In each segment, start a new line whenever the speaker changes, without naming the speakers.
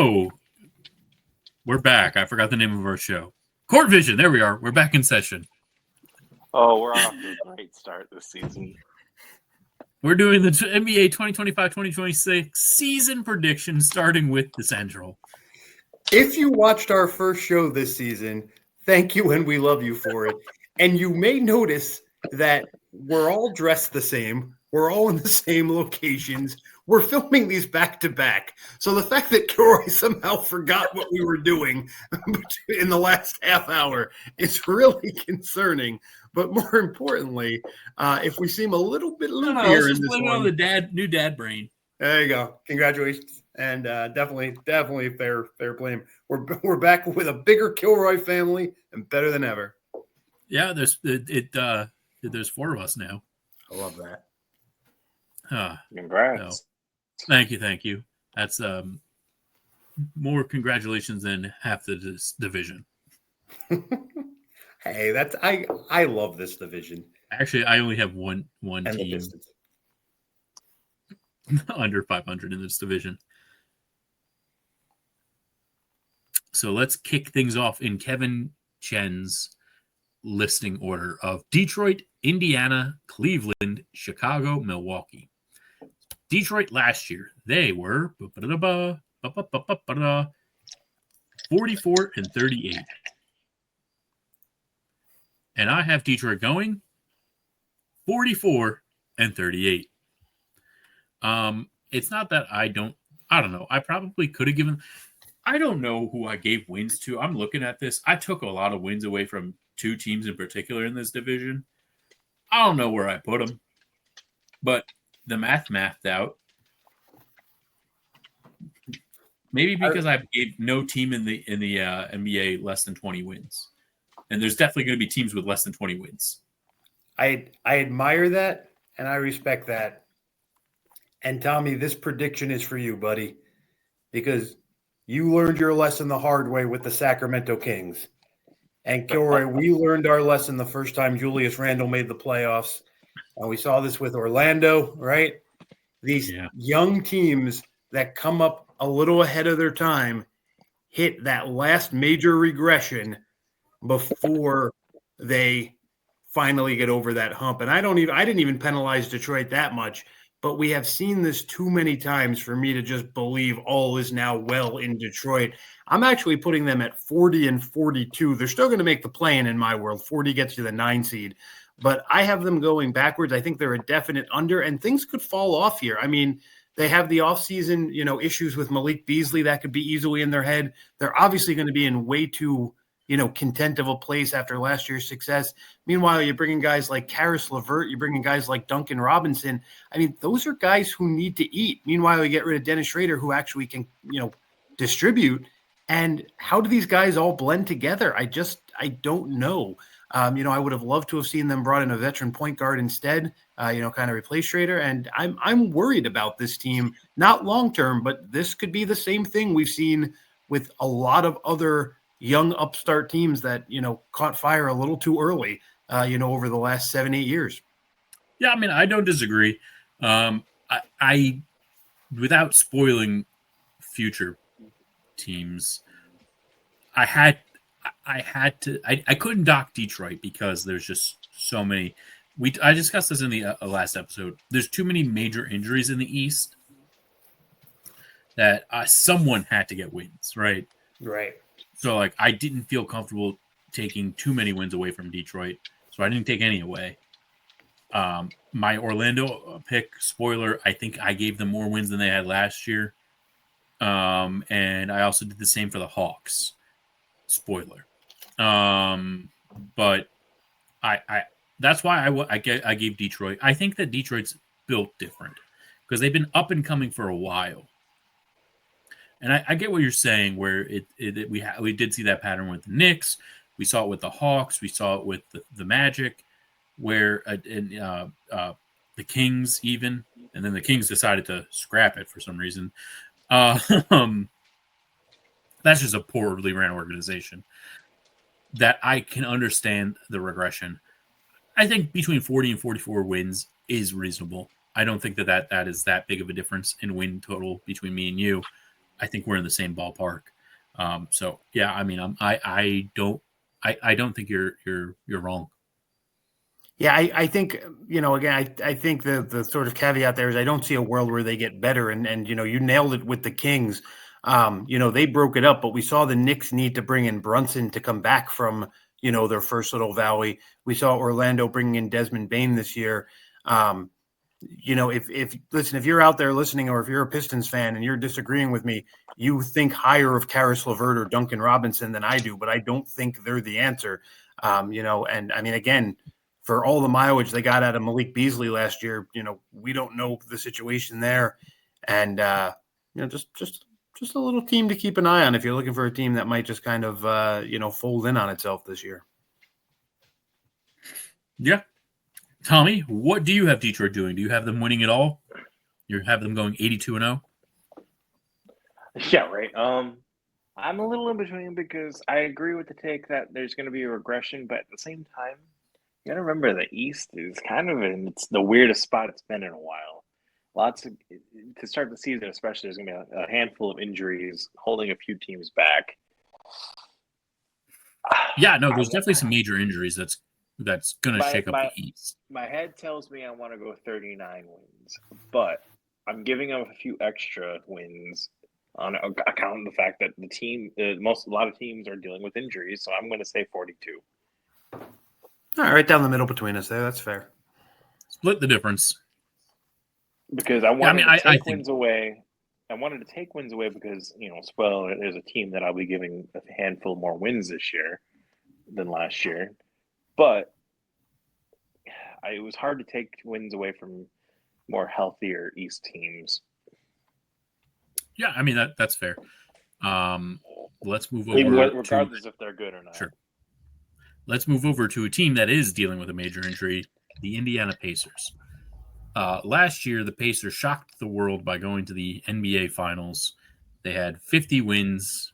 So we're back. I forgot the name of our show. Court Vision. There we are. We're back in session.
Oh, we're off to a great start this season.
We're doing the NBA 2025-2026 season predictions, starting with the Central.
If you watched our first show this season, thank you and we love you for it. And you may notice that we're all dressed the same. We're all in the same locations. We're filming these back to back. So the fact that Kilroy somehow forgot what we were doing in the last half hour is really concerning. But more importantly, if we seem a little bit loopier in this one,
on the new dad brain.
There you go. Congratulations, and definitely fair blame. We're back with a bigger Kilroy family and better than ever.
Yeah, there's four of us now.
I love that.
Congrats.
No. Thank you. That's more congratulations than half the division.
Hey, that's I love this division.
Actually, I only have one
And
team under 500 in this division. So let's kick things off in Kevin Chen's listing order of Detroit, Indiana, Cleveland, Chicago, Milwaukee. Detroit last year, they were 44 and 38. And I have Detroit going 44 and 38. It's not that I don't know. I probably could have given. I don't know who I gave wins to. I'm looking at this. I took a lot of wins away from two teams in particular in this division. I don't know where I put them, but the mathed out. Maybe because I gave no team in the NBA less than 20 wins, and there's definitely going to be teams with less than 20 wins.
I admire that and I respect that. And Tommy, this prediction is for you, buddy, because you learned your lesson the hard way with the Sacramento Kings. And Kilroy, we learned our lesson the first time Julius Randle made the playoffs. And we saw this with Orlando, right? These young teams that come up a little ahead of their time hit that last major regression before they finally get over that hump. And I didn't even penalize Detroit that much, but we have seen this too many times for me to just believe all is now well in Detroit. I'm actually putting them at 40 and 42. They're still going to make the play-in in my world. 40 gets you the 9 seed, but I have them going backwards. I think they're a definite under, and things could fall off here. I mean, they have the offseason, issues with Malik Beasley that could be easily in their head. They're obviously going to be in way too content of a place after last year's success. Meanwhile, you're bringing guys like Karis LeVert, you're bringing guys like Duncan Robinson. I mean, those are guys who need to eat. Meanwhile, you get rid of Dennis Schrader, who actually can, distribute. And how do these guys all blend together? I don't know. I would have loved to have seen them brought in a veteran point guard instead, kind of replace Schrader. And I'm worried about this team, not long-term, but this could be the same thing we've seen with a lot of other young upstart teams that, caught fire a little too early, over the last 7-8 years.
Yeah, I mean, I don't disagree. I without spoiling future teams, I couldn't dock Detroit because there's just so many. I discussed this in the last episode. There's too many major injuries in the East that someone had to get wins, right?
Right.
So, I didn't feel comfortable taking too many wins away from Detroit, so I didn't take any away. My Orlando pick, spoiler, I think I gave them more wins than they had last year. And I also did the same for the Hawks, spoiler. But I that's why I gave Detroit. I think that Detroit's built different because they've been up and coming for a while. And I get what you're saying, where we did see that pattern with the Knicks. We saw it with the Hawks. We saw it with the Magic, where the Kings even, and then the Kings decided to scrap it for some reason. That's just a poorly ran organization. That I can understand the regression. I think between 40 and 44 wins is reasonable. I don't think that is that big of a difference in win total between me and you. I think we're in the same ballpark. So yeah, I mean, I don't think you're wrong.
Yeah, I think, again, I think the sort of caveat there is I don't see a world where they get better. And you nailed it with the Kings. They broke it up, but we saw the Knicks need to bring in Brunson to come back from, their first little valley. We saw Orlando bringing in Desmond Bane this year. If you're out there listening, or if you're a Pistons fan and you're disagreeing with me, you think higher of Karis LeVert or Duncan Robinson than I do, but I don't think they're the answer. And I mean, again, for all the mileage they got out of Malik Beasley last year, we don't know the situation there. And, just a little team to keep an eye on if you're looking for a team that might just kind of, fold in on itself this year.
Yeah. Tommy, what do you have Detroit doing? Do you have them winning it all? You have them going 82-0?
Yeah, right. I'm a little in between because I agree with the take that there's going to be a regression, but at the same time, you got to remember the East is kind of it's the weirdest spot it's been in a while. To start the season, especially, there's going to be a handful of injuries holding a few teams back.
Yeah, no, there's definitely some major injuries that's going to shake up the East.
My head tells me I want to go 39 wins, but I'm giving them a few extra wins on account of the fact that a lot of teams are dealing with injuries, so I'm going to say 42.
All right, down the middle between us there. That's fair.
Split the difference.
Because I wanted to take wins away. I wanted to take wins away because, there's a team that I'll be giving a handful more wins this year than last year. But it was hard to take wins away from more healthier East teams.
Yeah, I mean, that's fair. Let's move over.
Regardless if they're good or not.
Sure. Let's move over to a team that is dealing with a major injury, the Indiana Pacers. Last year, the Pacers shocked the world by going to the NBA Finals. They had 50 wins.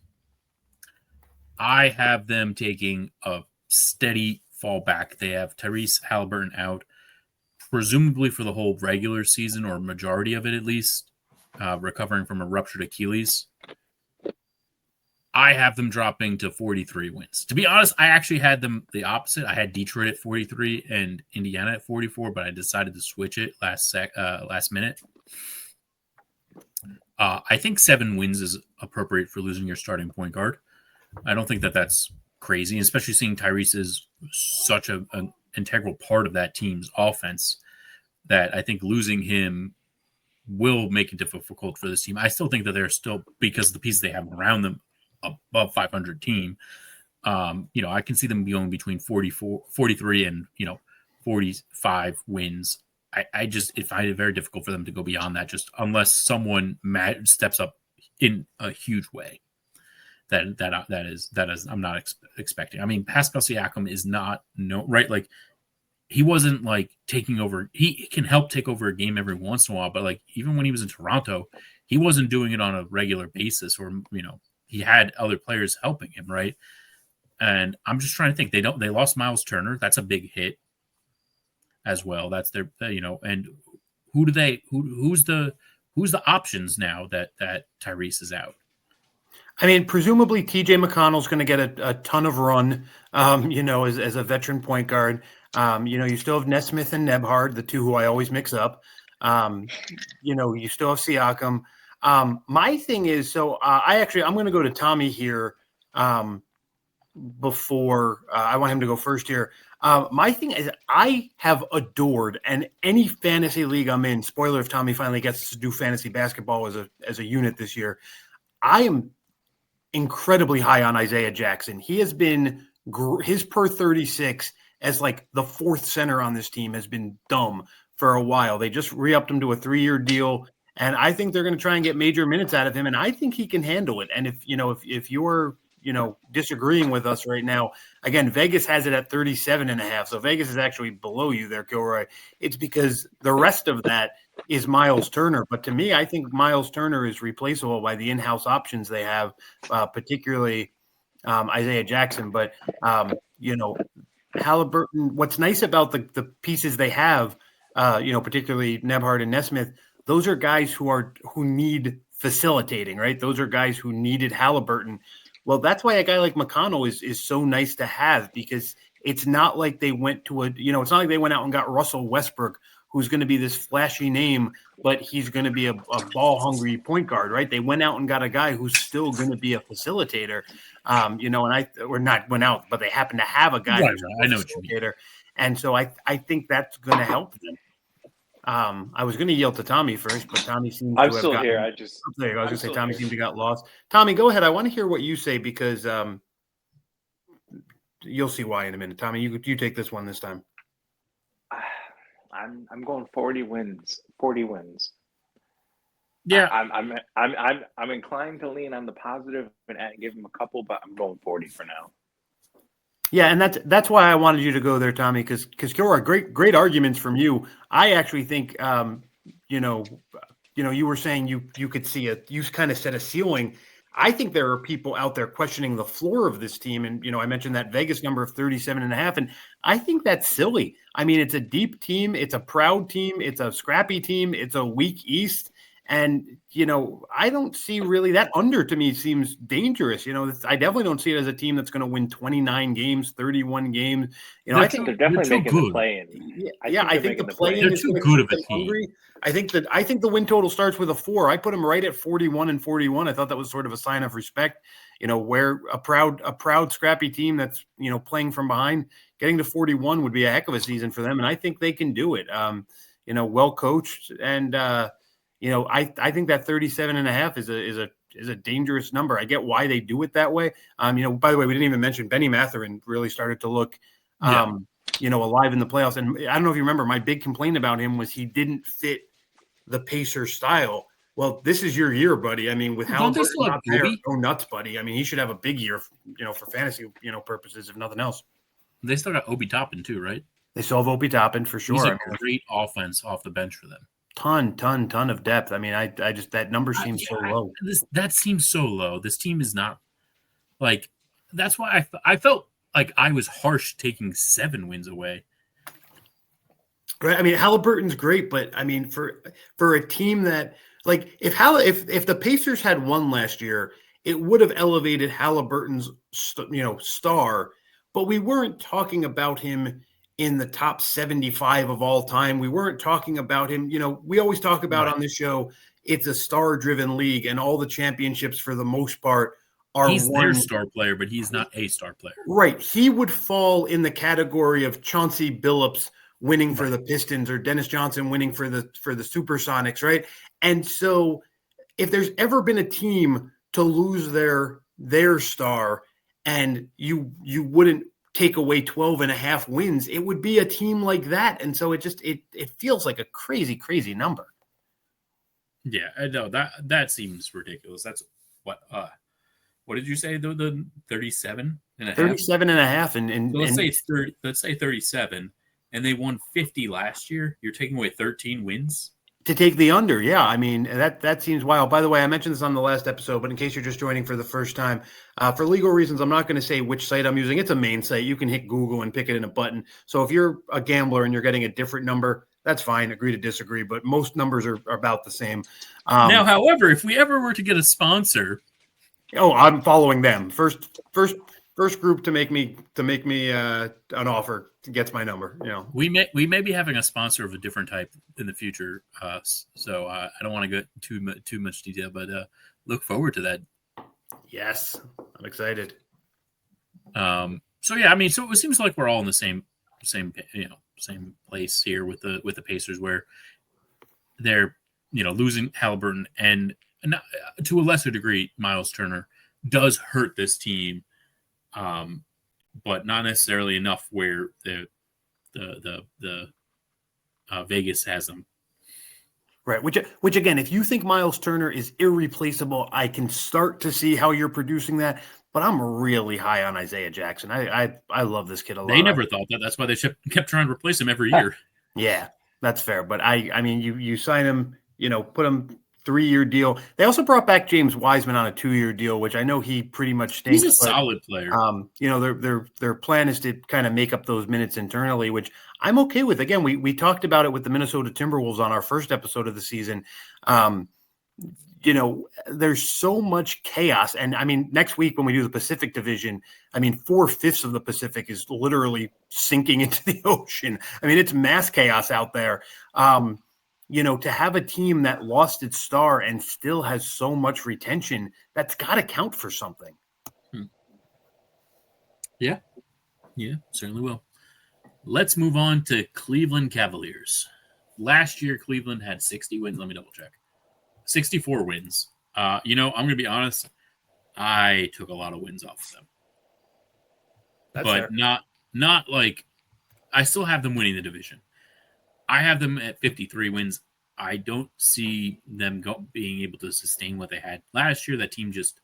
I have them taking a steady fall back. They have Tyrese Halliburton out, presumably for the whole regular season, or majority of it at least, recovering from a ruptured Achilles. I have them dropping to 43 wins. To be honest, I actually had them the opposite. I had Detroit at 43 and Indiana at 44, but I decided to switch it last minute. I think 7 wins is appropriate for losing your starting point guard. I don't think that's crazy, especially seeing Tyrese is such an integral part of that team's offense that I think losing him will make it difficult for this team. I still think that they're still, because of the pieces they have around them, above 500 team. I can see them going between 43 and 45 wins. I find it very difficult for them to go beyond that, just unless someone steps up in a huge way. That is I'm not expecting. I mean, Pascal Siakam is not right. Like, he wasn't like taking over. He can help take over a game every once in a while, but like even when he was in Toronto, he wasn't doing it on a regular basis, or he had other players helping him, right? And I'm just trying to think. They lost Miles Turner. That's a big hit as well. That's their, and who's the options now that Tyrese is out?
I mean, presumably TJ McConnell's going to get a ton of run, as a veteran point guard. You still have Nesmith and Nebhard, the two who I always mix up. You still have Siakam. My thing is, I'm going to go to Tommy here before I want him to go first here. My thing is, I have adored, and any fantasy league I'm in, spoiler if Tommy finally gets to do fantasy basketball as a unit this year, I am incredibly high on Isaiah Jackson. He has been his per 36 as like the fourth center on this team has been dumb for a while. They just re-upped him to a 3-year deal, and I think they're going to try and get major minutes out of him, and I think he can handle it. And if you're disagreeing with us right now, again, Vegas has it at 37.5, so Vegas is actually below you there, Kilroy. It's because the rest of that is Miles Turner. But to me, I think Miles Turner is replaceable by the in-house options they have, particularly Isaiah Jackson. But, Halliburton, what's nice about the pieces they have, particularly Nebhard and Nesmith, those are guys who need facilitating, right? Those are guys who needed Halliburton. Well, that's why a guy like McConnell is so nice to have, because it's not like they went to it's not like they went out and got Russell Westbrook, who's going to be this flashy name, but he's going to be a ball hungry point guard, right? They went out and got a guy who's still going to be a facilitator, or not went out, but they happen to have a guy.
Right,
who's
right. I know what you mean.
And so I think that's going to help them. I was going to yield to Tommy first, but Tommy seems
I'm
to have
still
gotten,
here.
there you go. I was going to say Tommy
here.
seemed to got lost. Tommy, go ahead. I want to hear what you say, because you'll see why in a minute. Tommy, you take this one this time.
I'm going 40 wins. 40 wins.
Yeah,
I'm inclined to lean on the positive and give him a couple, but I'm going 40 for now.
Yeah, and that's why I wanted you to go there, Tommy, because Kiora, great arguments from you. I actually think you were saying you could see you kind of set a ceiling. I think there are people out there questioning the floor of this team. And, I mentioned that Vegas number of 37.5, and I think that's silly. I mean, it's a deep team. It's a proud team. It's a scrappy team. It's a weak East. And, I don't see really that under, to me, seems dangerous. I definitely don't see it as a team that's going to win 29 games, 31 games. I think
they're definitely making the play-in.
I think the play-in is
too
going to
good of
keep
a
them
team.
hungry. I think the win total starts with a 4. I put them right at 41 and 41. I thought that was sort of a sign of respect. Where a proud, scrappy team that's playing from behind, getting to 41 would be a heck of a season for them, and I think they can do it. Well coached, and I think that 37.5 is a dangerous number. I get why they do it that way. By the way, we didn't even mention Benny Mathurin really started to look alive in the playoffs. And I don't know if you remember, my big complaint about him was he didn't fit the Pacers style. Well, this is your year, buddy. I mean, with Halliburton not there, go nuts, buddy. I mean, he should have a big year, for fantasy, purposes, if nothing else.
They still got Obi Toppin too, right?
They still have Obi Toppin for sure.
He's a great offense off the bench for them.
Ton of depth. I mean, I just, that number seems so low.
That seems so low. This team is not like, that's why I felt like I was harsh taking 7 wins away.
Right. I mean, Halliburton's great, but I mean, for a team that, like, if the Pacers had won last year, it would have elevated Halliburton's star, but we weren't talking about him in the top 75 of all time. We weren't talking about him. We always talk about on this show, it's a star-driven league, and all the championships for the most part are
he's their star player, but he's not a star player.
Right. He would fall in the category of Chauncey Billups winning for the Pistons, or Dennis Johnson winning for the Supersonics, right? And so if there's ever been a team to lose their star and you wouldn't take away 12.5 wins, it would be a team like that. And so it feels like a crazy number.
Yeah, I know that seems ridiculous. That's what did you say? The 37 and a half?
37.5. And
so let's say 37, and they won 50 last year. You're taking away 13 wins
to take the under. Yeah, I mean, that seems wild. By the way, I mentioned this on the last episode, but in case you're just joining for the first time, for legal reasons, I'm not going to say which site I'm using. It's a main site. You can hit Google and pick it in a button. So if you're a gambler and you're getting a different number, that's fine. Agree to disagree, but most numbers are about the same.
Now, however, if we ever were to get a sponsor,
I'm following them. First group to make me an offer gets my number.
We may be having a sponsor of a different type in the future. So I don't want to go too much detail, but look forward to that.
Yes, I'm excited.
So yeah, I mean, so it seems like we're all in the same place here with the Pacers, where they're losing Halliburton, and to a lesser degree Miles Turner does hurt this team, but not necessarily enough where the Vegas has them.
Right, which again, if you think Miles Turner is irreplaceable, I can start to see how you're producing that. But I'm really high on Isaiah Jackson. I love this kid a lot.
They never thought that. That's why they kept trying to replace him every year.
Yeah, that's fair. But I mean, you sign him, put him 3-year deal. They also brought back James Wiseman on a 2-year deal, which I know he pretty much stinks.
He's a solid player.
Their plan is to kind of make up those minutes internally, which I'm okay with. Again, we talked about it with the Minnesota Timberwolves on our first episode of the season. there's so much chaos. And I mean, next week when we do the Pacific Division, I mean, 4/5 of the Pacific is literally sinking into the ocean. I mean, it's mass chaos out there. To have a team that lost its star and still has so much retention, that's got to count for something.
Yeah, certainly will. Let's move on to Cleveland Cavaliers. Last year, Cleveland had 60 wins. Let me double check. 64 wins. I'm going to be honest. I took a lot of wins off of them.
That's
but
fair.
not like I still have them winning the division. I have them at 53 wins. I don't see them being able to sustain what they had last year. That team just,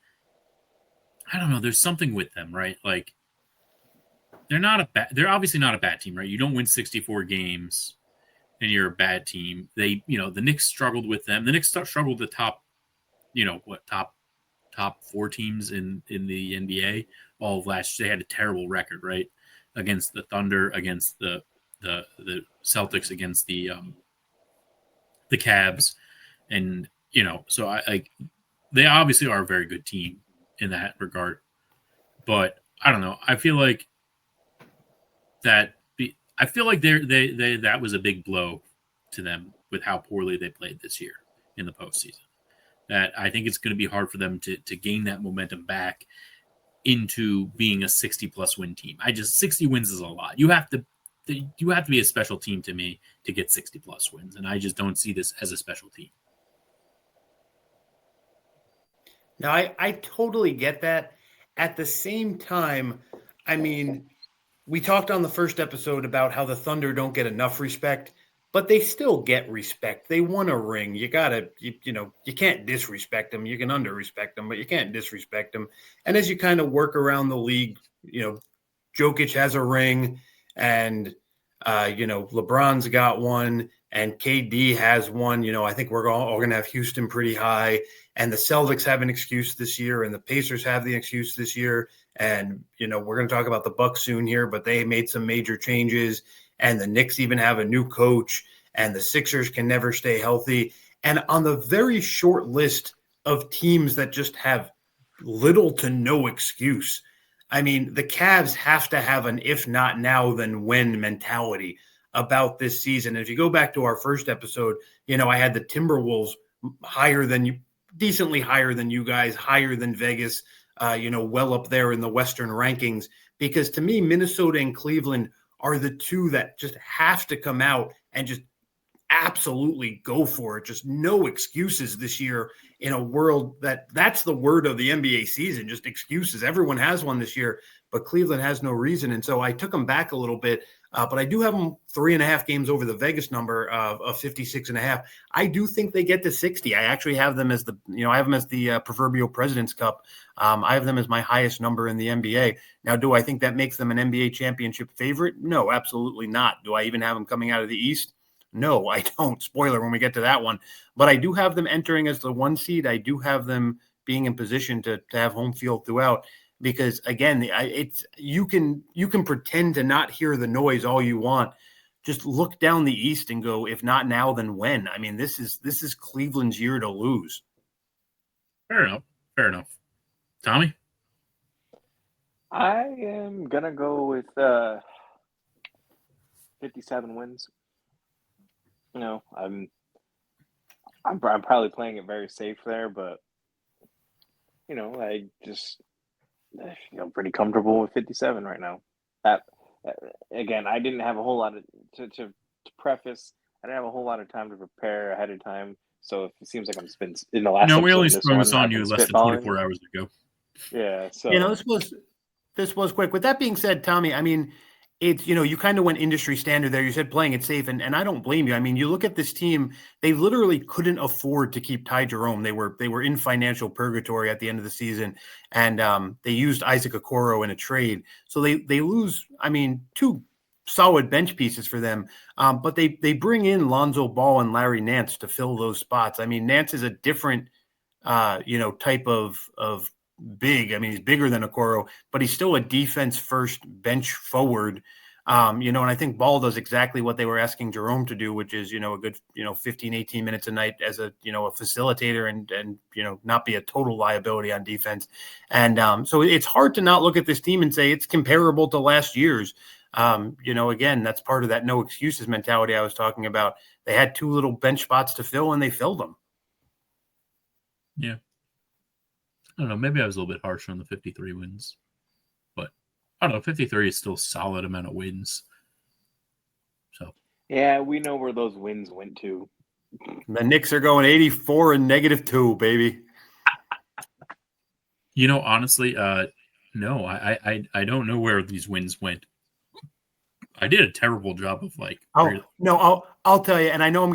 I don't know. There's something with them, right? Like they're obviously not a bad team, right? You don't win 64 games and you're a bad team. The Knicks struggled with them. The Knicks struggled the top 4 teams in the NBA all of last year. They had a terrible record, right? Against the Thunder, against the Celtics, against the Cavs, and so they obviously are a very good team in that regard. But I don't know. I feel like that was a big blow to them with how poorly they played this year in the postseason. That I think it's going to be hard for them to gain that momentum back into being a 60-plus win team. 60 wins is a lot. You have to be a special team to me to get 60-plus wins, and I just don't see this as a special team.
No, I totally get that. At the same time, I mean, we talked on the first episode about how the Thunder don't get enough respect, but they still get respect. They won a ring. You can't disrespect them. You can under-respect them, but you can't disrespect them. And as you kind of work around the league, Jokic has a ring, and LeBron's got one, and KD has one. I think we're all going to have Houston pretty high, and the Celtics have an excuse this year, and the Pacers have the excuse this year. And we're going to talk about the Bucks soon here, but they made some major changes, and the Knicks even have a new coach, and the Sixers can never stay healthy. And on the very short list of teams that just have little to no excuse, I mean, the Cavs have to have an if not now, then when mentality about this season. If you go back to our first episode, I had the Timberwolves decently higher than you guys, higher than Vegas, well up there in the Western rankings, because to me, Minnesota and Cleveland are the two that just have to come out and just absolutely go for it. Just no excuses this year in a world that's the word of the NBA season, just excuses. Everyone has one this year, but Cleveland has no reason. And so I took them back a little bit, but I do have them 3.5 games over the Vegas number of 56.5. I do think they get to 60. I actually have them as the proverbial President's Cup. I have them as my highest number in the NBA. Now, do I think that makes them an NBA championship favorite? No, absolutely not. Do I even have them coming out of the East? No, I don't. Spoiler when we get to that one. But I do have them entering as the 1 seed. I do have them being in position to have home field throughout, because again, you can pretend to not hear the noise all you want. Just look down the East and go, if not now, then when? I mean, this is Cleveland's year to lose.
Fair enough. Tommy?
I am gonna go with 57 wins. I'm probably playing it very safe there, but I just feel pretty comfortable with 57 right now. Again, I didn't have a whole lot of to preface. I didn't have a whole lot of time to prepare ahead of time, so it seems like I'm spending in the last.
No, we only sprung this on you less than 24 hours ago.
Yeah, so
this was quick. With that being said, Tommy, I mean, it's, you kind of went industry standard there. You said playing it safe, and I don't blame you. I mean, you look at this team, they literally couldn't afford to keep Ty Jerome. They were in financial purgatory at the end of the season, and they used Isaac Okoro in a trade. So they lose, I mean, 2 solid bench pieces for them, but they bring in Lonzo Ball and Larry Nance to fill those spots. I mean, Nance is a different, type of big. I mean, he's bigger than Okoro, but he's still a defense first bench forward. And I think Ball does exactly what they were asking Jerome to do, which is, a good, 15, 18 minutes a night as a facilitator and not be a total liability on defense. And so it's hard to not look at this team and say it's comparable to last year's. Again, that's part of that no excuses mentality I was talking about. They had 2 little bench spots to fill and they filled them.
Yeah. I don't know. Maybe I was a little bit harsh on the 53 wins. I don't know, 53 is still a solid amount of wins. So
Yeah, we know where those wins went to.
The Knicks are going 84 and -2, baby.
Honestly, no, I don't know where these wins went. I did a terrible job of
I'll tell you, and I know I'm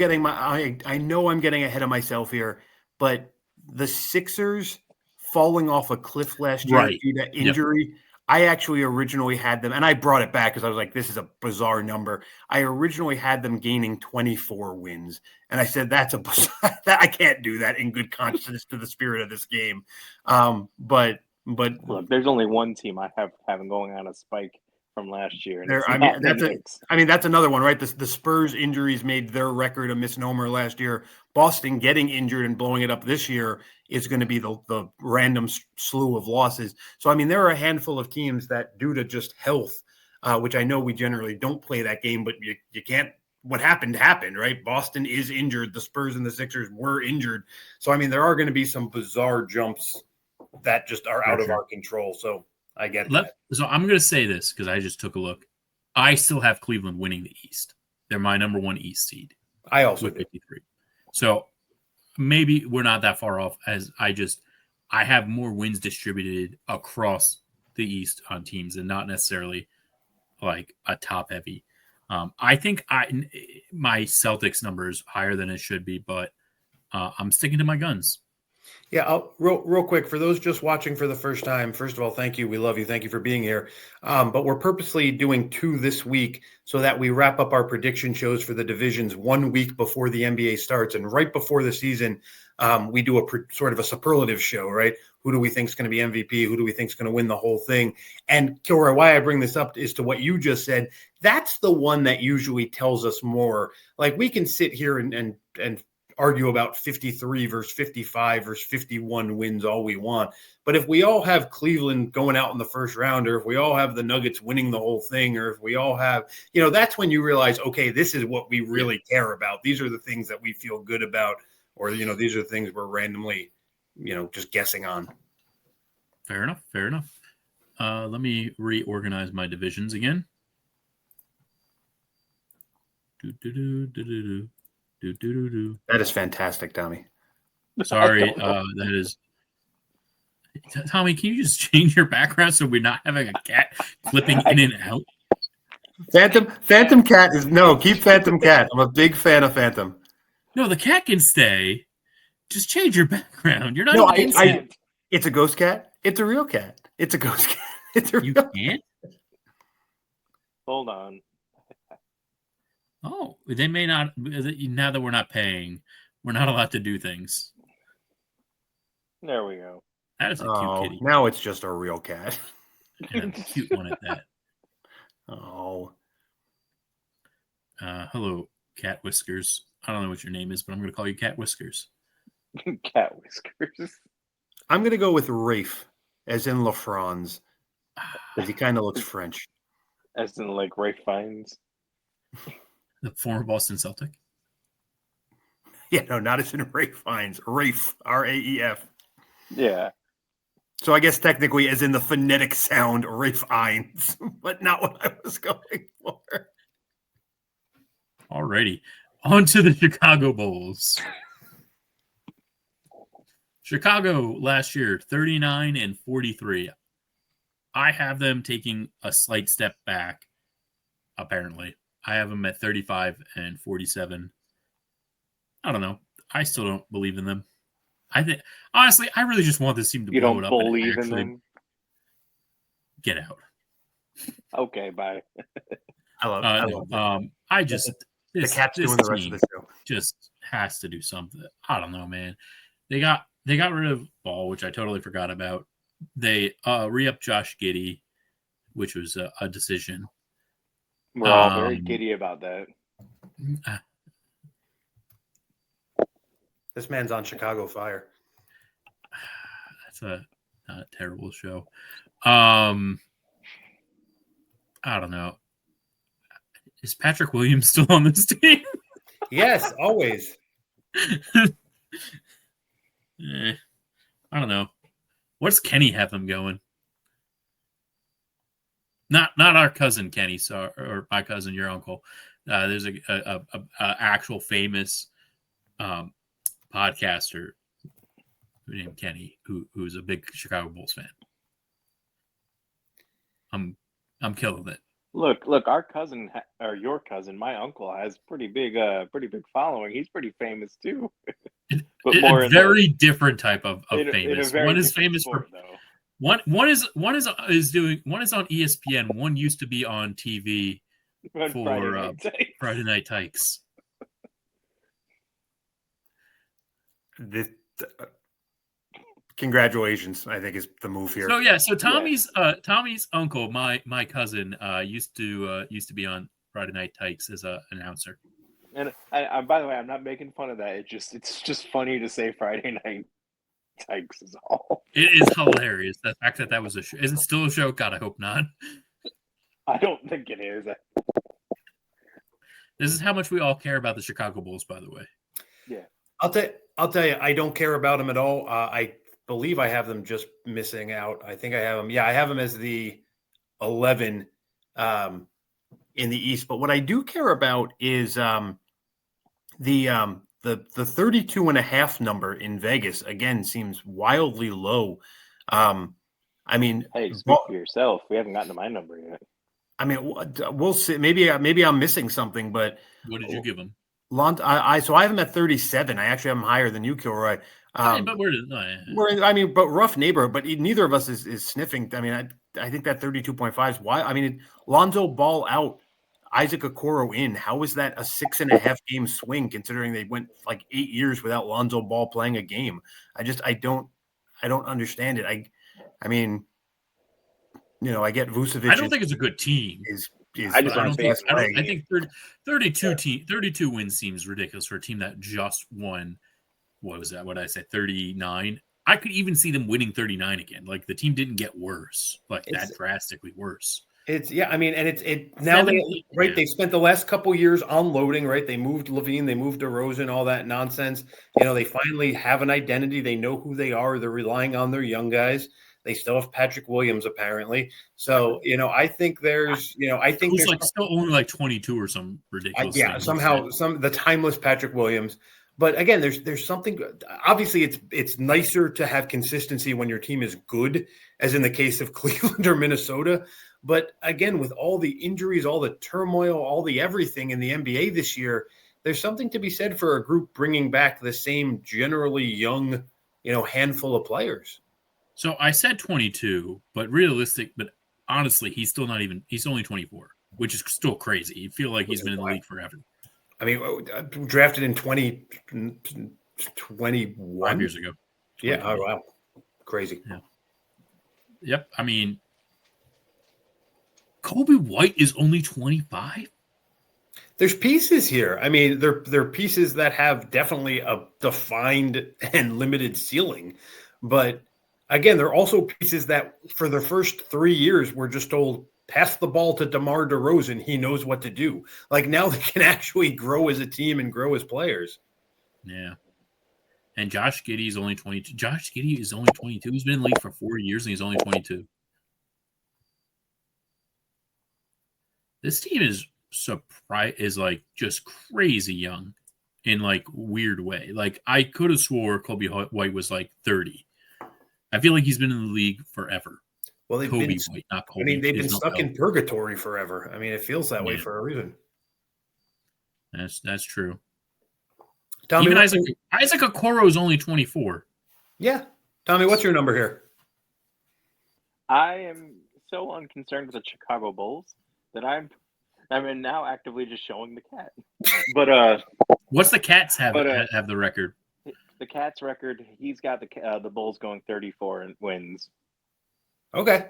getting ahead of myself here, but the Sixers falling off a cliff last year due to injury. Yep. I actually originally had them, and I brought it back because I was like, this is a bizarre number. I originally had them gaining 24 wins. And I said, I can't do that in good conscience to the spirit of this game. But
look, there's only one team I have having going on a spike from last year.
And that's another one, right? The Spurs injuries made their record a misnomer last year. Boston getting injured and blowing it up this year is going to be the random slew of losses. So, there are a handful of teams that, due to just health, which I know we generally don't play that game, but you can't. What happened, right? Boston is injured. The Spurs and the Sixers were injured. So, there are going to be some bizarre jumps that just are out of our control. So I get that.
So I'm going to say this because I just took a look. I still have Cleveland winning the East. They're my number 1 East seed.
I also do.
53. So maybe we're not that far off as I have more wins distributed across the East on teams and not necessarily like a top heavy. I think my Celtics number is higher than it should be, but I'm sticking to my guns.
Yeah, real quick, for those just watching for the first time, first of all, thank you. We love you. Thank you for being here. But we're purposely doing 2 this week so that we wrap up our prediction shows for the divisions 1 week before the NBA starts. And right before the season, we do sort of a superlative show, right? Who do we think is going to be MVP? Who do we think is going to win the whole thing? And Kilroy, why I bring this up is to what you just said. That's the one that usually tells us more. Like, we can sit here and argue about 53 versus 55 versus 51 wins all we want. But if we all have Cleveland going out in the first round, or if we all have the Nuggets winning the whole thing, or if we all have, that's when you realize, okay, this is what we really care about. These are the things that we feel good about, or, these are the things we're randomly, just guessing on.
Fair enough. Let me reorganize my divisions again.
That is fantastic, Tommy.
Sorry, that is. Tommy, can you just change your background so we're not having a cat clipping in and out?
Phantom Cat is keep Phantom Cat. I'm a big fan of Phantom.
No, the cat can stay. Just change your background. You're not.
It's a ghost cat. It's a real cat. It's a ghost cat. It's a real
can't.
Hold on.
Oh, they may not. Now that we're not paying, we're not allowed to do things.
There we go.
That is a cute kitty.
Now it's just a real cat.
And a cute one at that.
Oh.
Hello, Cat Whiskers. I don't know what your name is, but I'm going to call you Cat Whiskers.
Cat Whiskers.
I'm going to go with Rafe, as in LaFrance. He kind of looks French.
As in, like, Rafe Fiennes.
The former Boston Celtic?
Yeah, no, not as in Rafe Fiennes. Rafe, R-A-E-F.
Yeah.
So I guess technically as in the phonetic sound, Rafe Fiennes, but not what I was going for.
Alrighty. On to the Chicago Bulls. Chicago last year, 39 and 43. I have them taking a slight step back, apparently. I have them at 35 and 47. I don't know. I still don't believe in them. I think, honestly, I really just want this team to blow it up.
You don't believe in them?
Get out.
Okay, bye.
I love it.
I just...
the Cat's doing the rest of the show.
Just has to do something. I don't know, man. They got rid of Ball, which I totally forgot about. They re-upped Josh Giddey, which was a decision.
We're all very
Um,
giddy about that.
This man's on Chicago Fire.
That's not a terrible show. I don't know. Is Patrick Williams still on this team?
Yes, always.
I don't know. What's Kenny have them going? Not our cousin Kenny, so or my cousin, your uncle. There's a actual famous podcaster named Kenny who's a big Chicago Bulls fan. I'm killing it.
Look, our cousin or your cousin, my uncle has pretty big following. He's pretty famous too. But more
a very different type of famous.
One
is famous sport, for
though.
One is on ESPN. One used to be on TV for Friday Night Tykes.
Congratulations, I think is the move here.
So Tommy's uncle, my cousin, used to be on Friday Night Tykes as an announcer.
And I, by the way, I'm not making fun of that. It's just funny to say Friday Night Tykes is all.
It is hilarious. The fact that was a show. Is it still a show? God, I hope not.
I don't think it is.
This is how much we all care about the Chicago Bulls, by the way.
Yeah.
I'll tell you, I don't care about them at all. I believe I have them just missing out. I think I have them. Yeah, I have them as the 11 in the East. But what I do care about is the 32.5 number in Vegas again seems wildly low. I mean,
hey, speak for yourself. We haven't gotten to my number yet.
I mean, we'll see. Maybe I'm missing something. But
what did you give him?
So I have him at 37. I actually have him higher than you, Kilroy.
But
but rough neighborhood. But neither of us is sniffing. I mean, I think that 32.5 is why. I mean, Lonzo Ball out, Isaac Okoro in. How is that a 6.5 game swing considering they went like 8 years without Lonzo Ball playing a game? I don't understand it. I mean, I get Vucevic.
I don't think it's a good team.
I
think 32 wins seems ridiculous for a team that just won. What was that? What did I say? 39. I could even see them winning 39 again. Like the team didn't get worse, that drastically worse.
They spent the last couple years unloading, right? They moved Levine, they moved DeRozan, all that nonsense. They finally have an identity. They know who they are. They're relying on their young guys. They still have Patrick Williams, apparently. So, I think there's,
still only like 22 or some ridiculous.
The timeless Patrick Williams. But again, there's something. Obviously, it's nicer to have consistency when your team is good, as in the case of Cleveland or Minnesota. But again, with all the injuries, all the turmoil, all the everything in the NBA this year, there's something to be said for a group bringing back the same generally young, handful of players.
So I said 22, but honestly, he's still not even. He's only 24, which is still crazy. You feel like he's been in the league forever.
I mean, drafted in 2021.
5 years ago.
Yeah. Oh, wow. Crazy.
Yeah. Yep. I mean, Kobe White is only 25.
There's pieces here. I mean, they're pieces that have definitely a defined and limited ceiling. But again, they're also pieces that for the first 3 years were just told, pass the ball to DeMar DeRozan. He knows what to do. Like now they can actually grow as a team and grow as players.
Yeah. And Josh Giddey is only 22. Josh Giddey is only 22. He's been in the league for 4 years and he's only 22. This team is like just crazy young in like weird way. Like I could have swore Kobe White was like 30. I feel like he's been in the league forever.
Well,
White, not Kobe.
I mean, they've been stuck in purgatory forever. I mean, it feels that way for a reason.
That's true.
Tommy,
even Isaac Okoro is only 24.
Yeah. Tommy, what's your number here?
I am so unconcerned with the Chicago Bulls that I'm now actively just showing the cat. But
what's the Cats have the record?
The Cats record, he's got the Bulls going 34 wins.
Okay.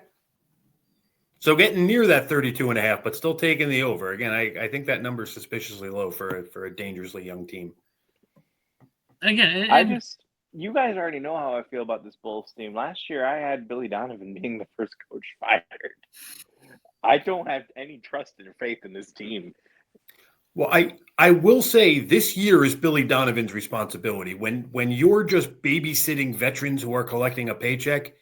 So getting near that 32.5, but still taking the over. Again, I think that number is suspiciously low for a dangerously young team.
Again,
You guys already know how I feel about this Bulls team. Last year, I had Billy Donovan being the first coach fired. I don't have any trust or faith in this team.
Well, I will say this year is Billy Donovan's responsibility. When you're just babysitting veterans who are collecting a paycheck,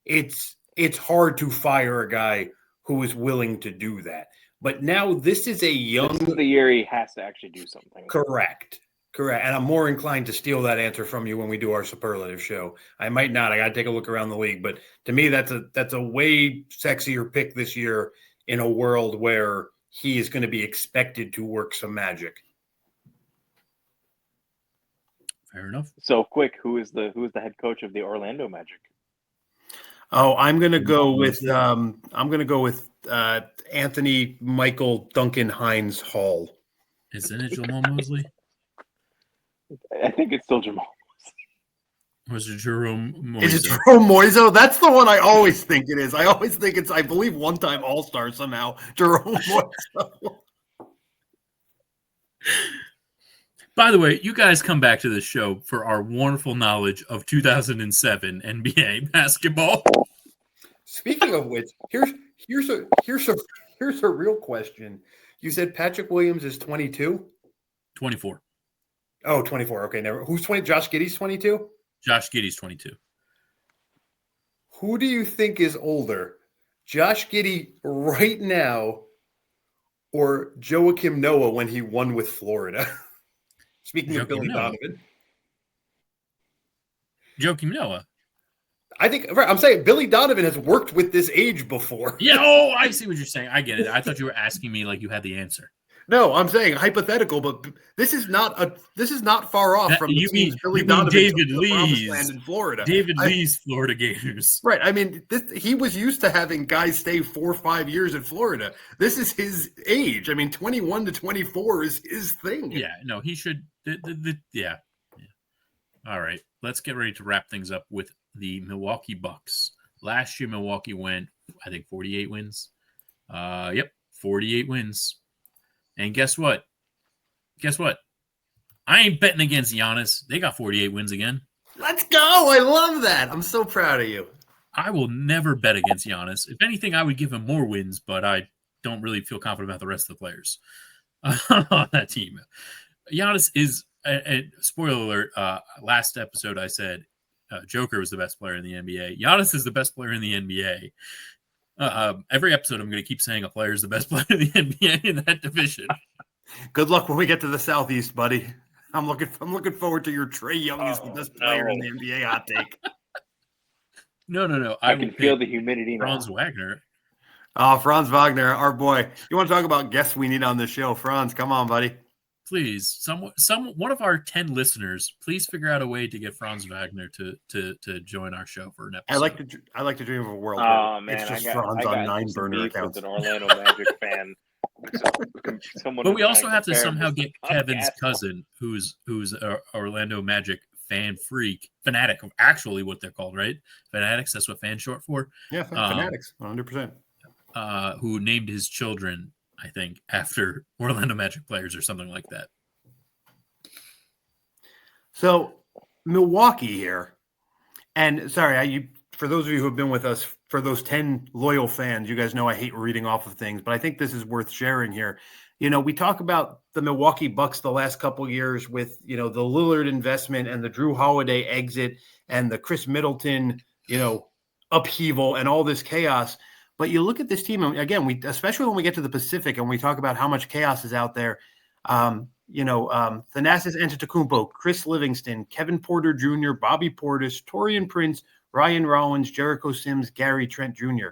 it's hard to fire a guy who is willing to do that. But now this is a young.
This is the year he has to actually do something.
Correct. And I'm more inclined to steal that answer from you when we do our superlative show. I might not. I got to take a look around the league, but to me, that's a way sexier pick this year in a world where he is going to be expected to work some magic.
fair enough.
So quick, who is the head coach of the Orlando Magic?
Oh, I'm going to go with Anthony Michael Duncan Hines Hall.
Isn't it Jamal Mosley?
I think it's still Jamal.
Was it Jerome Moiso?
Is it Jerome Moiso? That's the one I always think it is. I always think it's, I believe, one-time All-Star somehow. Jerome Moiso.
By the way, you guys come back to the show for our wonderful knowledge of 2007 NBA basketball.
Speaking of which, here's a real question. You said Patrick Williams is 22?
24.
Oh, 24. Okay, never. Who's 20? Josh Giddey's 22?
Josh Giddey's 22.
Who do you think is older? Josh Giddey right now or Joakim Noah when he won with Florida? Speaking of Billy Donovan.
Joakim Noah.
I think, right, I'm saying Billy Donovan has worked with this age before.
Yeah, oh, I see what you're saying. I get it. I thought you were asking me like you had the answer.
No, I'm saying hypothetical, but this is not far off from
you mean
Billy Donovan
David Lee's
land in Florida.
Lee's Florida Gators.
Right. I mean, he was used to having guys stay 4 or 5 years in Florida. This is his age. I mean, 21 to 24 is his thing.
Yeah, no, he should. Yeah. All right, let's get ready to wrap things up with the Milwaukee Bucks. Last year, Milwaukee went, I think, 48 wins. Yep, 48 wins. And guess what? I ain't betting against Giannis. They got 48 wins again.
Let's go. I love that. I'm so proud of you.
I will never bet against Giannis. If anything, I would give him more wins, but I don't really feel confident about the rest of the players on that team. Giannis is, and spoiler alert, last episode I said Joker was the best player in the NBA. Giannis is the best player in the NBA. Every episode, I'm going to keep saying a player is the best player in the NBA in that division.
Good luck when we get to the Southeast, buddy. I'm looking forward to your Trae Young is the best player in the NBA hot take.
No.
I can feel the humidity.
Franz Wagner.
Oh, Franz Wagner, our boy. You want to talk about guests we need on the show? Franz, come on, buddy.
Please, one of our 10 listeners, please figure out a way to get Franz Wagner to join our show for an episode.
I like to dream of a world
where
it's just Franz on 9 burner accounts.
With an Orlando Magic fan.
But we also have to somehow get Kevin's cousin, who's a Orlando Magic fanatic of actually what they're called, right? Fanatics, that's what fans short for.
Yeah, fanatics, 100%.
Who named his children, I think, after Orlando Magic players or something like that.
So Milwaukee here, and sorry, for those of you who have been with us, for those 10 loyal fans, you guys know I hate reading off of things, but I think this is worth sharing here. You know, we talk about the Milwaukee Bucks the last couple of years with, the Lillard investment and the Drew Holiday exit and the Chris Middleton, upheaval and all this chaos. But you look at this team, and again, especially when we get to the Pacific and we talk about how much chaos is out there, Thanasis Antetokounmpo, Chris Livingston, Kevin Porter Jr., Bobby Portis, Taurean Prince, Ryan Rollins, Jericho Sims, Gary Trent Jr.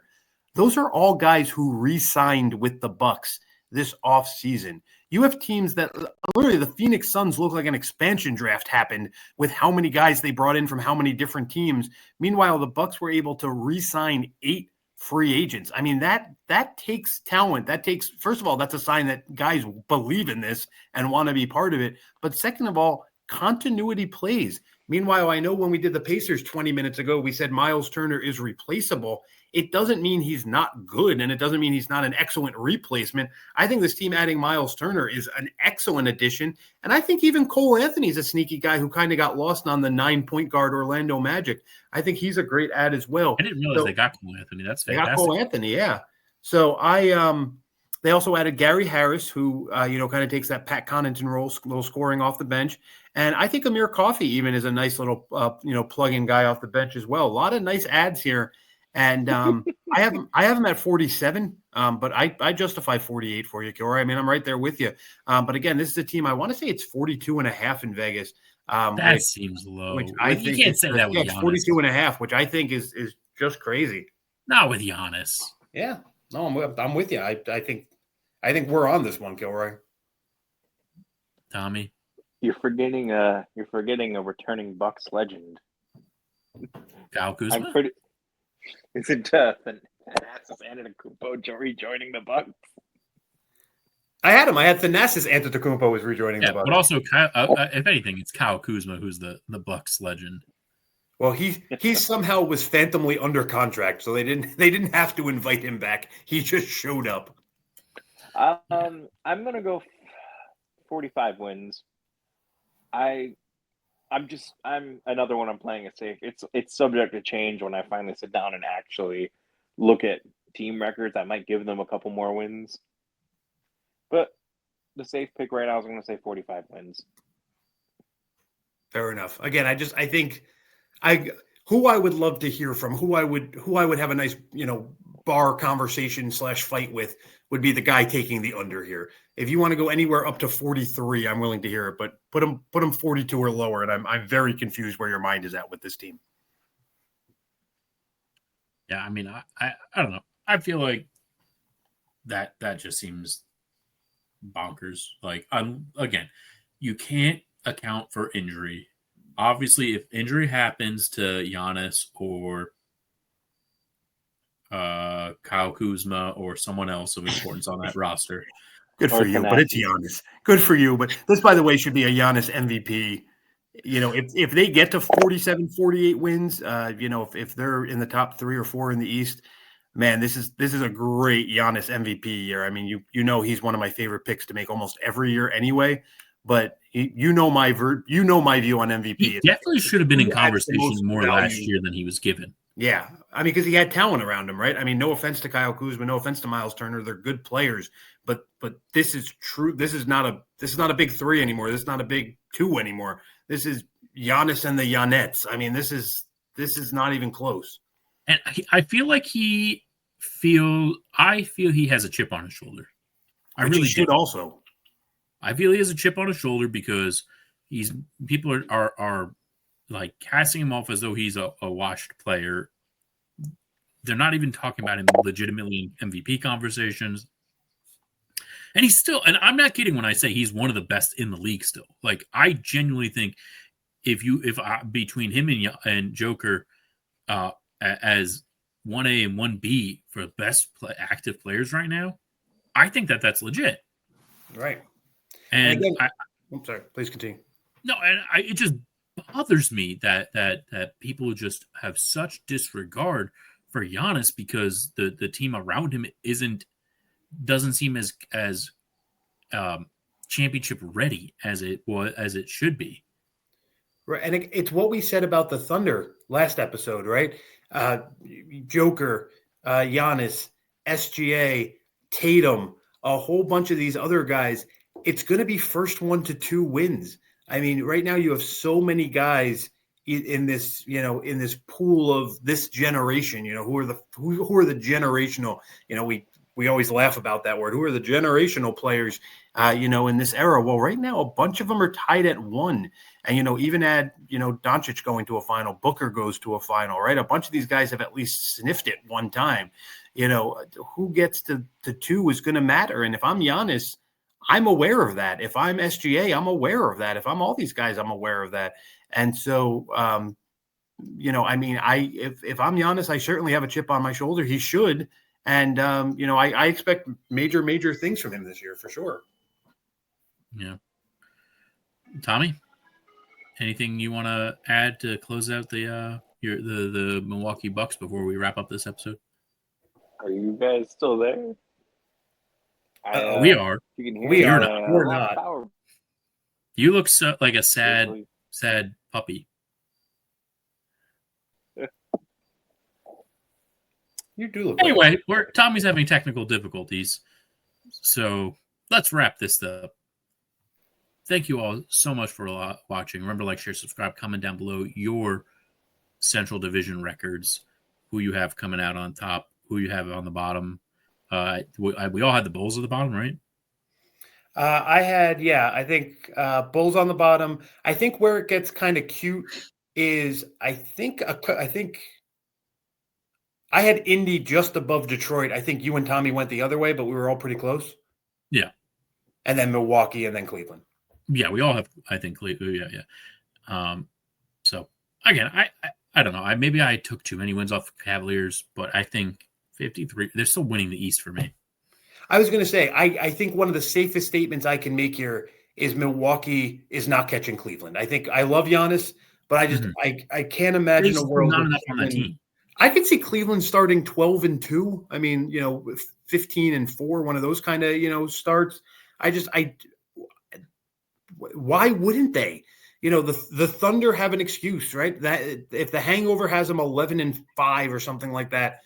Those are all guys who re-signed with the Bucks this offseason. You have teams that literally the Phoenix Suns look like an expansion draft happened with how many guys they brought in from how many different teams. Meanwhile, the Bucks were able to re-sign 8 free agents. I mean, that takes talent. That takes, first of all, that's a sign that guys believe in this and want to be part of it. But second of all, continuity plays. Meanwhile, I know when we did the Pacers 20 minutes ago, we said Miles Turner is replaceable. It doesn't mean he's not good, and it doesn't mean he's not an excellent replacement. I think this team adding Miles Turner is an excellent addition, and I think even Cole Anthony's a sneaky guy who kind of got lost on the 9-point guard Orlando Magic. I think he's a great add as well.
I didn't realize they got Cole Anthony. That's fantastic.
They got Cole Anthony, yeah. So they also added Gary Harris, who kind of takes that Pat Connaughton role, little scoring off the bench. And I think Amir Coffey even is a nice little, plug-in guy off the bench as well. A lot of nice ads here. And I have him at 47, but I justify 48 for you, Kilroy. I mean, I'm right there with you. But again, this is a team, I want to say it's 42.5 in Vegas.
That seems low.
Which I think
you can't say that with Giannis.
42.5, which I think is just crazy.
Not with Giannis.
Yeah. No, I'm with you. I think we're on this one, Kilroy.
Tommy,
you're forgetting a returning Bucks legend.
Kyle Kuzma.
Isn't Thanasis Antetokounmpo rejoining the Bucks?
I had him. I had Thanasis Antetokounmpo was rejoining the Bucks.
But also, if anything, it's Kyle Kuzma who's the Bucks legend.
Well, he somehow was phantomly under contract, so they didn't have to invite him back. He just showed up.
I'm gonna go 45 wins. I'm another one. I'm playing it safe. It's subject to change when I finally sit down and actually look at team records. I might give them a couple more wins, but the safe pick right now is going to say 45 wins.
Fair enough. Again, I think who I would love to hear from, who I would have a nice bar conversation / fight with would be the guy taking the under here. If you want to go anywhere up to 43, I'm willing to hear it, but put him 42 or lower, and I'm very confused where your mind is at with this team.
Yeah, I mean, I don't know. I feel like that just seems bonkers. Like, again, you can't account for injury. Obviously, if injury happens to Giannis or Kyle Kuzma or someone else of importance on that roster.
Good for you, but it's Giannis. Good for you, but this, by the way, should be a Giannis MVP. If they get to 47, 48 wins, if they're in the top 3 or 4 in the East, man, this is a great Giannis MVP year. I mean, he's one of my favorite picks to make almost every year anyway. But my view on MVP.
He definitely should have been in conversation more last year than he was given.
Yeah. I mean, because he had talent around him, right? I mean, no offense to Kyle Kuzma, no offense to Miles Turner. They're good players, but this is true. This is not a big 3 anymore. This is not a big 2 anymore. This is Giannis and the Giannettes. I mean, this is not even close.
And I feel like I feel he has a chip on his shoulder. I really
should also.
I feel he has a chip on his shoulder because people are like casting him off as though he's a washed player. They're not even talking about him legitimately in MVP conversations. And he's still, and I'm not kidding when I say he's one of the best in the league still. Like, I genuinely think between him and Joker as 1A and 1B for best active players right now, I think that's legit.
Right.
And
again, I'm sorry, please continue.
No, and it just bothers me that people just have such disregard for Giannis because the team around him doesn't seem as championship ready as it should be.
Right, and it's what we said about the Thunder last episode, right? Joker, Giannis, SGA, Tatum, a whole bunch of these other guys. It's going to be first 1 to 2 wins. I mean, right now you have so many guys in this, in this pool of this generation, who are the generational, we always laugh about that word. Who are the generational players, in this era? Well, right now, a bunch of them are tied at 1. And, even add, Doncic going to a final, Booker goes to a final, right? A bunch of these guys have at least sniffed it one time. Who gets to 2 is going to matter. And if I'm Giannis, I'm aware of that. If I'm SGA, I'm aware of that. If I'm all these guys, I'm aware of that. And so, if I'm Giannis, I certainly have a chip on my shoulder. He should. And, I expect major, major things from him this year for sure.
Yeah. Tommy? anything you want to add to close out the Milwaukee Bucks before we wrap up this episode?
Are you guys still there?
We are.
You can hear
We
me.
are
not.
A
We're
lot of
not.
power.
You look so, like a sad
Seriously.
puppy.
You do look.
Anyway, Tommy's having technical difficulties, so let's wrap this up. Thank you all so much for watching. Remember, like, share, subscribe, comment down below your Central Division records, who you have coming out on top, who you have on the bottom. We all had the Bulls at the bottom, right?
I had, I think Bulls on the bottom. I think where it gets kind of cute is I think I had Indy just above Detroit. I think you and Tommy went the other way, but we were all pretty close.
Yeah.
And then Milwaukee and then Cleveland.
Yeah, we all have, I think, Cleveland. Yeah. So, again, I don't know. Maybe I took too many wins off Cavaliers, but I think 53, they're still winning the East for me.
I was going to say, I think one of the safest statements I can make here is Milwaukee is not catching Cleveland. I think I love Giannis, but I just I can't imagine
There's
a world
not
where
enough on that team.
I could see Cleveland starting 12-2. I mean, 15-4, one of those kind of starts. Why wouldn't they? The Thunder have an excuse, right? That if the hangover has them 11-5 or something like that,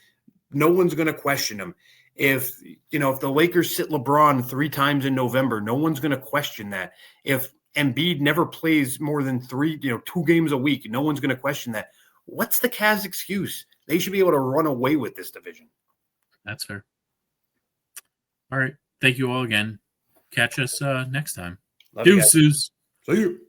no one's going to question them. If the Lakers sit LeBron 3 times in November, no one's going to question that. If Embiid never plays more than 2 games a week, no one's going to question that. What's the Cavs' excuse? They should be able to run away with this division.
That's fair. All right. Thank you all again. Catch us next time.
Love you guys.
Deuces.
See you.